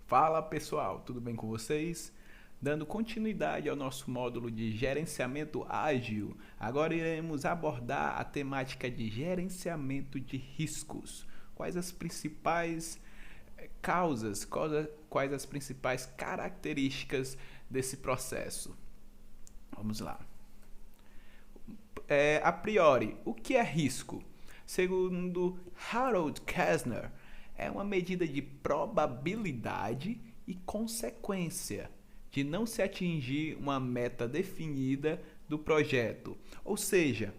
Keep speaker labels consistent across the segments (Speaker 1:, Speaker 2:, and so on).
Speaker 1: Fala pessoal, tudo bem com vocês? Dando continuidade ao nosso módulo de gerenciamento ágil, agora iremos abordar a temática de gerenciamento de riscos. Quais as principais causas, quais as principais características desse processo? Vamos lá. A priori, o que é risco? Segundo Harold Kessner, é uma medida de probabilidade e consequência de não se atingir uma meta definida do projeto. Ou seja,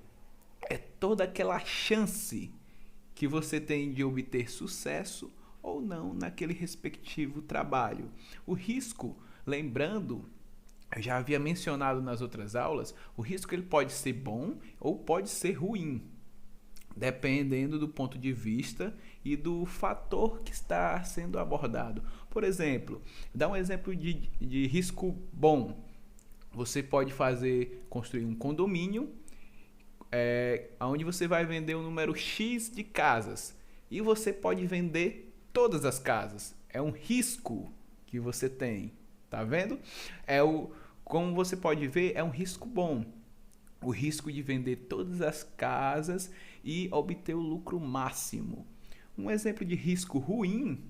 Speaker 1: é toda aquela chance que você tem de obter sucesso ou não naquele respectivo trabalho. O risco, lembrando, eu já havia mencionado nas outras aulas, o risco ele pode ser bom ou pode ser ruim, dependendo do ponto de vista e do fator que está sendo abordado. Por exemplo, dá um exemplo de risco bom. Você pode construir um condomínio, onde você vai vender um número X de casas e você pode vender todas as casas. É um risco que você tem, tá vendo? Como você pode ver, é um risco bom. O risco de vender todas as casas e obter o lucro máximo. Um exemplo de risco ruim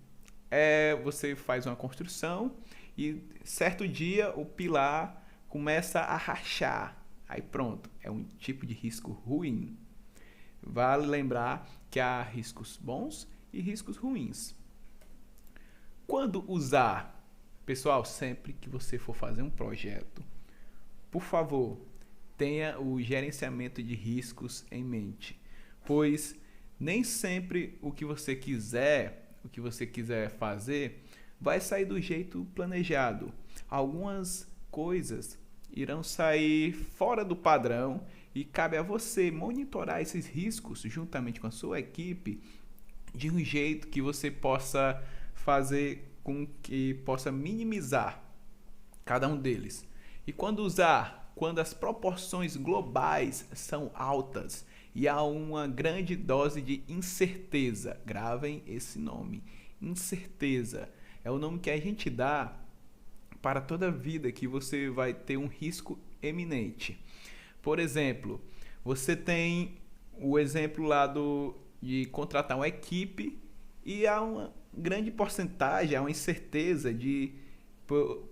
Speaker 1: é você faz uma construção e certo dia o pilar começa a rachar. Aí pronto, é um tipo de risco ruim. Vale lembrar que há riscos bons e riscos ruins. Quando usar? Pessoal, sempre que você for fazer um projeto, por favor, tenha o gerenciamento de riscos em mente, pois nem sempre o que você quiser fazer, vai sair do jeito planejado. Algumas coisas irão sair fora do padrão e cabe a você monitorar esses riscos juntamente com a sua equipe de um jeito que você possa fazer com que possa minimizar cada um deles. E quando as proporções globais são altas e há uma grande dose de incerteza, gravem esse nome, incerteza, é o nome que a gente dá para toda a vida que você vai ter um risco eminente. Por exemplo, você tem o exemplo lá de contratar uma equipe e há uma grande porcentagem, há uma incerteza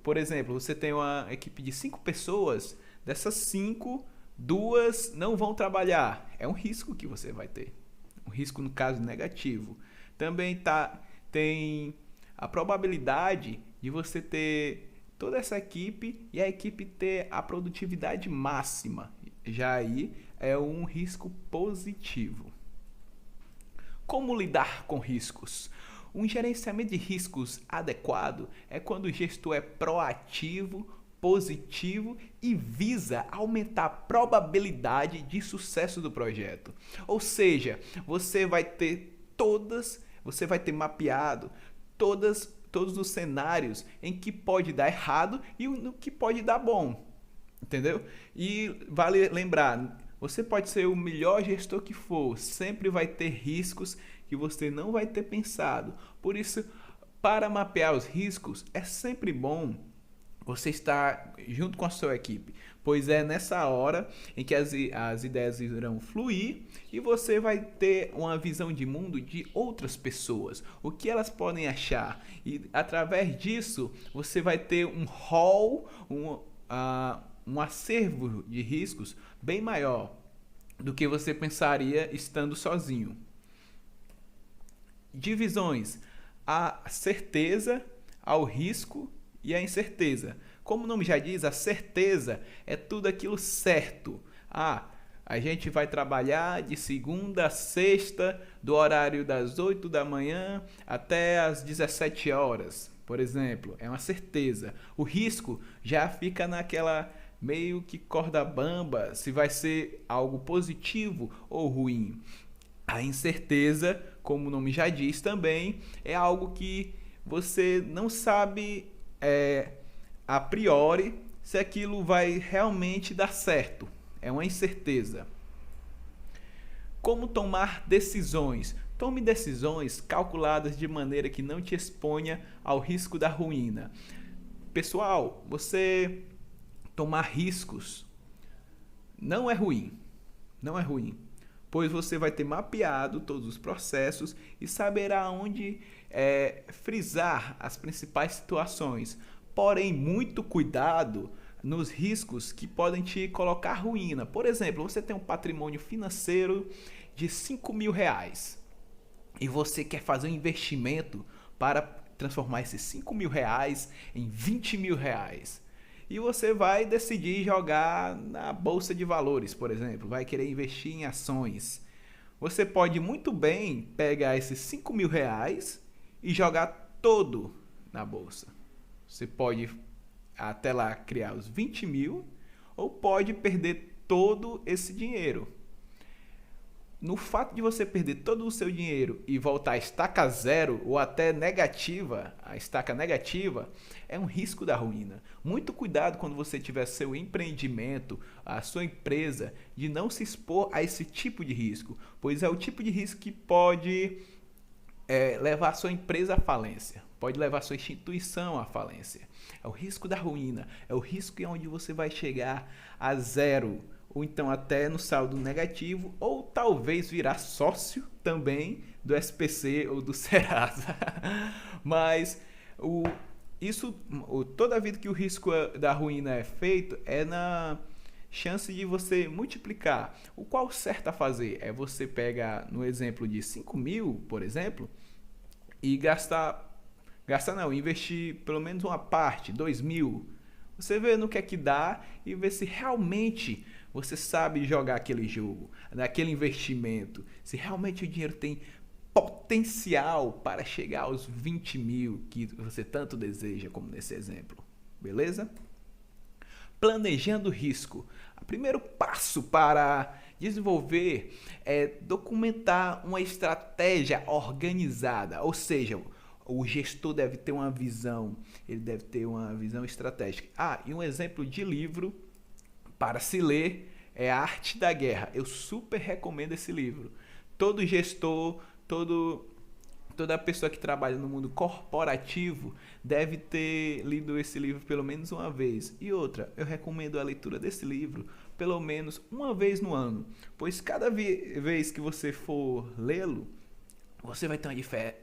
Speaker 1: por exemplo, você tem uma equipe de 5 pessoas, dessas 5, 2 não vão trabalhar. É um risco que você vai ter. Um risco, no caso, negativo. Também tem a probabilidade de você ter toda essa equipe e a equipe ter a produtividade máxima. Já aí é um risco positivo. Como lidar com riscos? Um gerenciamento de riscos adequado é quando o gestor é proativo, positivo e visa aumentar a probabilidade de sucesso do projeto. Ou seja, você vai ter mapeado todos os cenários em que pode dar errado e no que pode dar bom. Entendeu? E vale lembrar, você pode ser o melhor gestor que for, sempre vai ter riscos que você não vai ter pensado. Por isso, para mapear os riscos, é sempre bom você estar junto com a sua equipe, pois é nessa hora em que as ideias irão fluir e você vai ter uma visão de mundo de outras pessoas, o que elas podem achar. E através disso, você vai ter um hall, um acervo de riscos bem maior do que você pensaria estando sozinho. Divisões: a certeza, ao risco e a incerteza. Como o nome já diz, a certeza é tudo aquilo certo. A gente vai trabalhar de segunda a sexta, do horário das 8 da manhã até as 17 horas, por exemplo. É uma certeza. O risco já fica naquela meio que corda bamba, se vai ser algo positivo ou ruim. A incerteza, como o nome já diz também, é algo que você não sabe a priori se aquilo vai realmente dar certo. É uma incerteza. Como tomar decisões? Tome decisões calculadas de maneira que não te exponha ao risco da ruína. Pessoal, você tomar riscos não é ruim, não é ruim, pois você vai ter mapeado todos os processos e saberá onde frisar as principais situações. Porém, muito cuidado nos riscos que podem te colocar ruína. Por exemplo, você tem um patrimônio financeiro de R$ 5.000 e você quer fazer um investimento para transformar esses R$ 5.000 em R$ 20.000. E você vai decidir jogar na bolsa de valores, por exemplo, vai querer investir em ações. Você pode muito bem pegar esses R$ 5.000 e jogar todo na bolsa. Você pode até lá criar os 20.000 ou pode perder todo esse dinheiro. No fato de você perder todo o seu dinheiro e voltar a estaca zero ou até negativa, a estaca negativa, é um risco da ruína. Muito cuidado quando você tiver seu empreendimento, a sua empresa, de não se expor a esse tipo de risco, pois é o tipo de risco que pode levar a sua empresa à falência, pode levar a sua instituição à falência. É o risco da ruína, é o risco onde você vai chegar a zero, ou então até no saldo negativo, ou talvez virar sócio também do SPC ou do Serasa. Mas toda vida que o risco da ruína é feito é na chance de você multiplicar. O qual certo a fazer é você pegar no exemplo de 5.000, por exemplo, e investir pelo menos uma parte, 2.000. Você vê no que é que dá e vê se realmente você sabe jogar aquele jogo, naquele investimento, se realmente o dinheiro tem potencial para chegar aos 20.000 que você tanto deseja, como nesse exemplo. Beleza? Planejando risco. O primeiro passo para desenvolver é documentar uma estratégia organizada, ou seja, o gestor deve ter uma visão, ele deve ter uma visão estratégica. E um exemplo de livro para se ler é A Arte da Guerra. Eu super recomendo esse livro. Todo gestor, toda pessoa que trabalha no mundo corporativo deve ter lido esse livro pelo menos uma vez. E outra, eu recomendo a leitura desse livro pelo menos uma vez no ano, pois cada vez que você for lê-lo, você vai ter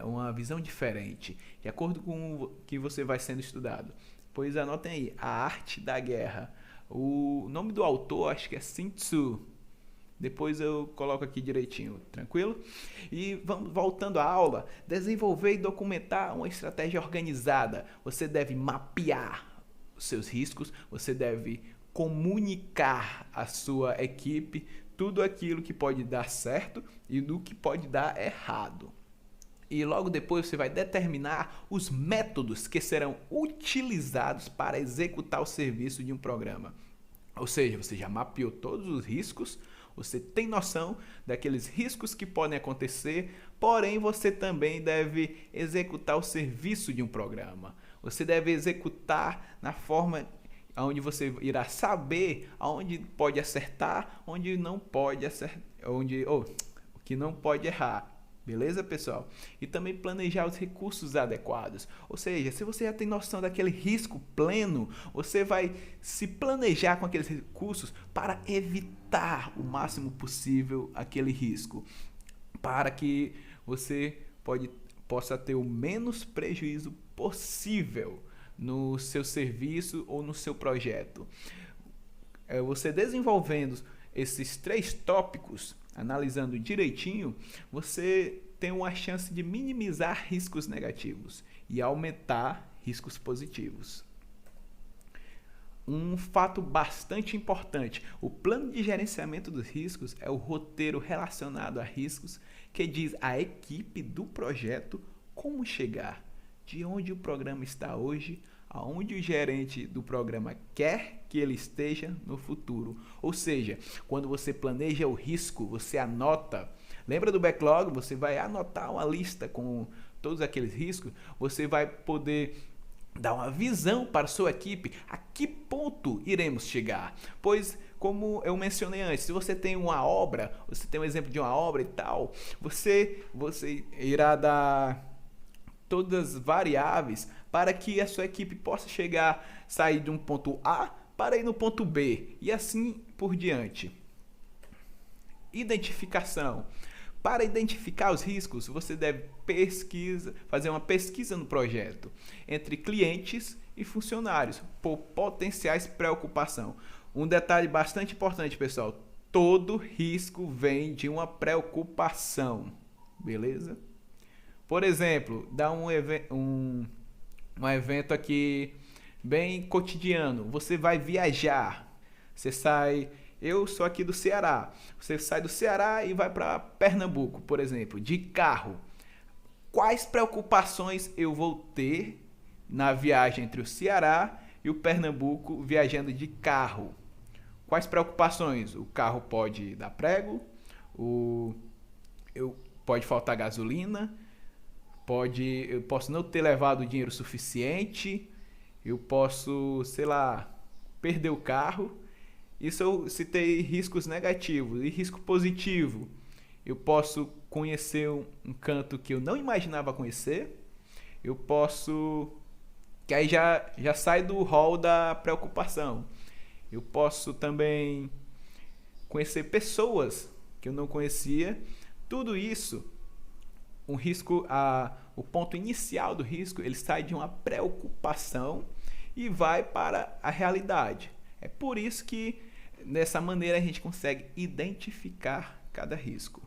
Speaker 1: uma visão diferente, de acordo com o que você vai sendo estudado. Pois anotem aí, A Arte da Guerra. O nome do autor acho que é Sun Tzu. Depois eu coloco aqui direitinho, tranquilo? E vamos voltando à aula, desenvolver e documentar uma estratégia organizada. Você deve mapear os seus riscos, você deve comunicar à sua equipe tudo aquilo que pode dar certo e do que pode dar errado. E logo depois você vai determinar os métodos que serão utilizados para executar o serviço de um programa. Ou seja, você já mapeou todos os riscos, você tem noção daqueles riscos que podem acontecer, porém você também deve executar o serviço de um programa. Você deve executar na forma onde você irá saber aonde pode acertar, onde não pode acertar, que não pode errar. Beleza, pessoal? E também planejar os recursos adequados. Ou seja, se você já tem noção daquele risco pleno, você vai se planejar com aqueles recursos para evitar o máximo possível aquele risco, para que você possa ter o menos prejuízo possível no seu serviço ou no seu projeto. Você desenvolvendo esses 3 tópicos, analisando direitinho, você tem uma chance de minimizar riscos negativos e aumentar riscos positivos. Um fato bastante importante, o plano de gerenciamento dos riscos é o roteiro relacionado a riscos que diz à equipe do projeto como chegar, de onde o programa está hoje, aonde o gerente do programa quer que ele esteja no futuro. Ou seja, quando você planeja o risco, você anota. Lembra do backlog? Você vai anotar uma lista com todos aqueles riscos. Você vai poder dar uma visão para a sua equipe a que ponto iremos chegar. Pois como eu mencionei antes, se você tem uma obra, você tem um exemplo de uma obra e tal, você irá dar todas as variáveis para que a sua equipe possa sair de um ponto A para ir no ponto B e assim por diante. Identificação. Para identificar os riscos, você deve fazer uma pesquisa no projeto entre clientes e funcionários por potenciais preocupação. Um detalhe bastante importante, pessoal: todo risco vem de uma preocupação, beleza? Por exemplo, dá um evento aqui bem cotidiano. Você vai viajar, eu sou aqui do Ceará. Você sai do Ceará e vai para Pernambuco, por exemplo, de carro. Quais preocupações eu vou ter na viagem entre o Ceará e o Pernambuco viajando de carro? Quais preocupações? O carro pode dar prego, pode faltar gasolina, eu posso não ter levado dinheiro suficiente, eu posso, sei lá, perder o carro. Isso eu citei riscos negativos. E risco positivo: eu posso conhecer um canto que eu não imaginava conhecer. Eu posso... que aí já sai do rol da preocupação. Eu posso também conhecer pessoas que eu não conhecia. Tudo isso, o ponto inicial do risco, ele sai de uma preocupação e vai para a realidade. É por isso que dessa maneira a gente consegue identificar cada risco.